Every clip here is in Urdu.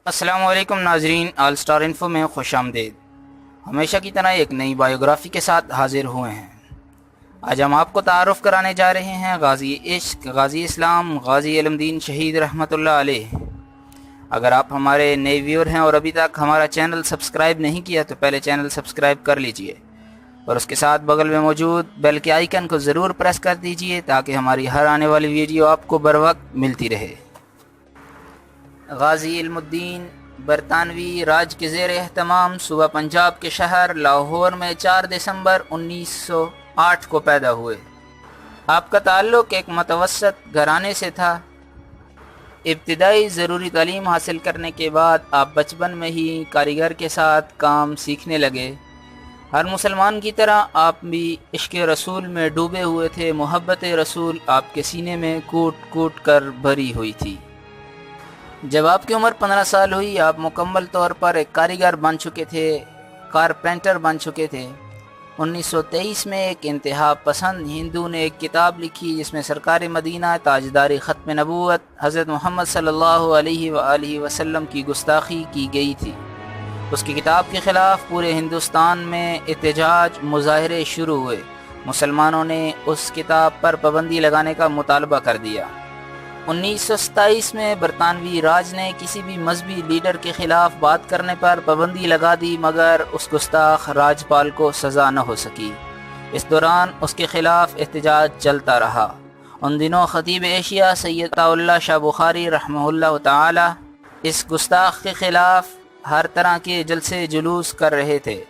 السلام علیکم ناظرین، آل سٹار انفو میں خوش آمدید۔ ہمیشہ کی طرح ایک نئی بایوگرافی کے ساتھ حاضر ہوئے ہیں۔ آج ہم آپ کو تعارف کرانے جا رہے ہیں غازی عشق، غازی اسلام، غازی علم دین شہید رحمۃ اللہ علیہ۔ اگر آپ ہمارے نئے ویور ہیں اور ابھی تک ہمارا چینل سبسکرائب نہیں کیا تو پہلے چینل سبسکرائب کر لیجئے اور اس کے ساتھ بغل میں موجود بیل کے آئیکن کو ضرور پریس کر دیجئے تاکہ ہماری ہر آنے والی ویڈیو آپ کو بر وقت ملتی رہے۔ غازی علم الدین برطانوی راج کے زیر اہتمام صوبہ پنجاب کے شہر لاہور میں 4 دسمبر 1908 کو پیدا ہوئے۔ آپ کا تعلق ایک متوسط گھرانے سے تھا۔ ابتدائی ضروری تعلیم حاصل کرنے کے بعد آپ بچپن میں ہی کاریگر کے ساتھ کام سیکھنے لگے۔ ہر مسلمان کی طرح آپ بھی عشق رسول میں ڈوبے ہوئے تھے۔ محبت رسول آپ کے سینے میں کوٹ کوٹ کر بھری ہوئی تھی۔ جب آپ کی عمر 15 سال ہوئی آپ مکمل طور پر ایک کاریگر بن چکے تھے، کارپینٹر بن چکے تھے۔ 1923 میں ایک انتہا پسند ہندو نے ایک کتاب لکھی جس میں سرکار مدینہ تاجدار ختم نبوت حضرت محمد صلی اللہ علیہ وآلہ وسلم کی گستاخی کی گئی تھی۔ اس کی کتاب کے خلاف پورے ہندوستان میں احتجاج مظاہرے شروع ہوئے۔ مسلمانوں نے اس کتاب پر پابندی لگانے کا مطالبہ کر دیا۔ 1927 میں برطانوی راج نے کسی بھی مذہبی لیڈر کے خلاف بات کرنے پر پابندی لگا دی مگر اس گستاخ راجپال کو سزا نہ ہو سکی۔ اس دوران اس کے خلاف احتجاج چلتا رہا۔ ان دنوں خطیب ایشیا سید عطا اللہ شاہ بخاری رحمہ اللہ تعالی اس گستاخ کے خلاف ہر طرح کے جلسے جلوس کر رہے تھے۔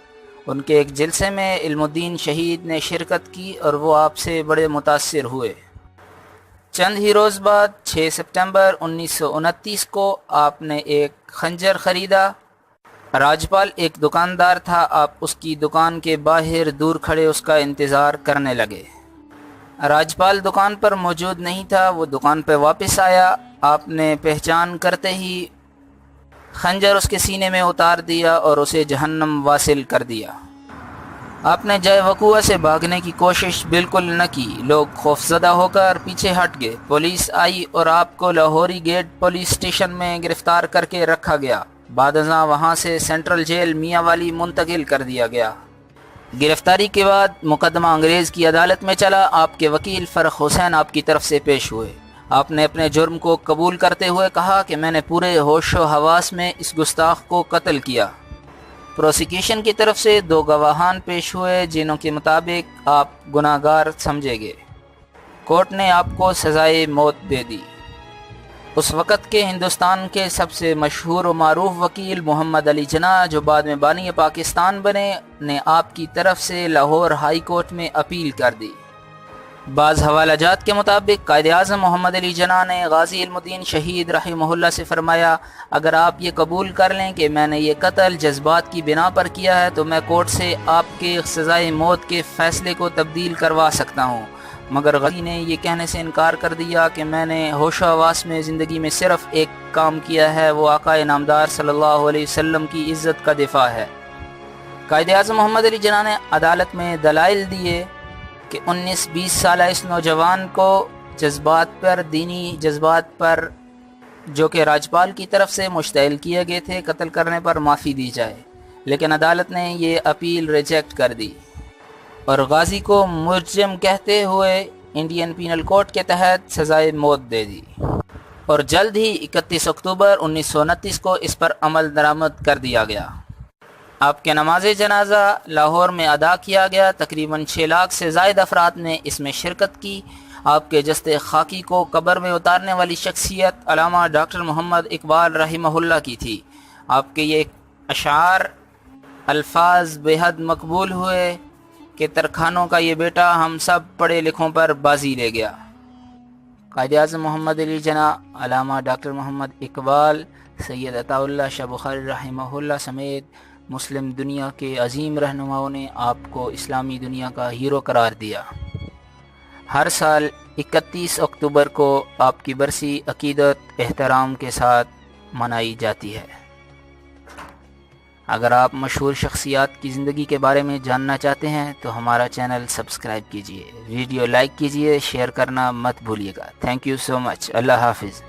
ان کے ایک جلسے میں علم الدین شہید نے شرکت کی اور وہ آپ سے بڑے متاثر ہوئے۔ چند ہی روز بعد 6 سپٹمبر 1929 کو آپ نے ایک خنجر خریدا۔ راجپال ایک دکاندار تھا، آپ اس کی دکان کے باہر دور کھڑے اس کا انتظار کرنے لگے۔ راجپال دکان پر موجود نہیں تھا، وہ دکان پہ واپس آیا۔ آپ نے پہچان کرتے ہی خنجر اس کے سینے میں اتار دیا اور اسے جہنم واصل کر دیا۔ آپ نے جائے وقوع سے بھاگنے کی کوشش بالکل نہ کی۔ لوگ خوفزدہ ہو کر پیچھے ہٹ گئے۔ پولیس آئی اور آپ کو لاہوری گیٹ پولیس اسٹیشن میں گرفتار کر کے رکھا گیا۔ بعد ازاں وہاں سے سینٹرل جیل میاں والی منتقل کر دیا گیا۔ گرفتاری کے بعد مقدمہ انگریز کی عدالت میں چلا۔ آپ کے وکیل فرخ حسین آپ کی طرف سے پیش ہوئے۔ آپ نے اپنے جرم کو قبول کرتے ہوئے کہا کہ میں نے پورے ہوش و حواس میں اس گستاخ کو قتل کیا۔ پروسیکیوشن کی طرف سے 2 گواہان پیش ہوئے جنہوں کے مطابق آپ گناہ گار سمجھے گئے۔ کورٹ نے آپ کو سزائے موت دے دی۔ اس وقت کے ہندوستان کے سب سے مشہور و معروف وکیل محمد علی جناح جو بعد میں بانی پاکستان بنے نے آپ کی طرف سے لاہور ہائی کورٹ میں اپیل کر دی۔ بعض حوالہ جات کے مطابق قائد اعظم محمد علی جناح نے غازی علم الدین شہید رحمہ اللہ سے فرمایا اگر آپ یہ قبول کر لیں کہ میں نے یہ قتل جذبات کی بنا پر کیا ہے تو میں کورٹ سے آپ کے سزائے موت کے فیصلے کو تبدیل کروا سکتا ہوں، مگر غازی نے یہ کہنے سے انکار کر دیا کہ میں نے ہوش و حواس میں زندگی میں صرف ایک کام کیا ہے، وہ آقا نامدار صلی اللہ علیہ وسلم کی عزت کا دفاع ہے۔ قائد اعظم محمد علی جناح نے عدالت میں دلائل دیے کہ 19-20 سالہ اس نوجوان کو جذبات پر، دینی جذبات پر جو کہ راجپال کی طرف سے مشتعل کیے گئے تھے قتل کرنے پر معافی دی جائے، لیکن عدالت نے یہ اپیل ریجیکٹ کر دی اور غازی کو مجرم کہتے ہوئے انڈین پینل کوڈ کے تحت سزائے موت دے دی اور جلد ہی 31 اکتوبر 1929 کو اس پر عمل درآمد کر دیا گیا۔ آپ کے نماز جنازہ لاہور میں ادا کیا گیا۔ تقریباً 6 لاکھ سے زائد افراد نے اس میں شرکت کی۔ آپ کے جسد خاکی کو قبر میں اتارنے والی شخصیت علامہ ڈاکٹر محمد اقبال رحمہ اللہ کی تھی۔ آپ کے یہ اشعار الفاظ بے حد مقبول ہوئے کہ ترکھانوں کا یہ بیٹا ہم سب پڑھے لکھوں پر بازی لے گیا۔ قائد اعظم محمد علی جناح، علامہ ڈاکٹر محمد اقبال، سید عطا اللہ شاہ بخاری رحمہ اللہ سمیت مسلم دنیا کے عظیم رہنماؤں نے آپ کو اسلامی دنیا کا ہیرو قرار دیا۔ ہر سال 31 اکتوبر کو آپ کی برسی عقیدت احترام کے ساتھ منائی جاتی ہے۔ اگر آپ مشہور شخصیات کی زندگی کے بارے میں جاننا چاہتے ہیں تو ہمارا چینل سبسکرائب کیجئے، ویڈیو لائک کیجئے، شیئر کرنا مت بھولیے گا۔ تھینک یو سو مچ۔ اللہ حافظ۔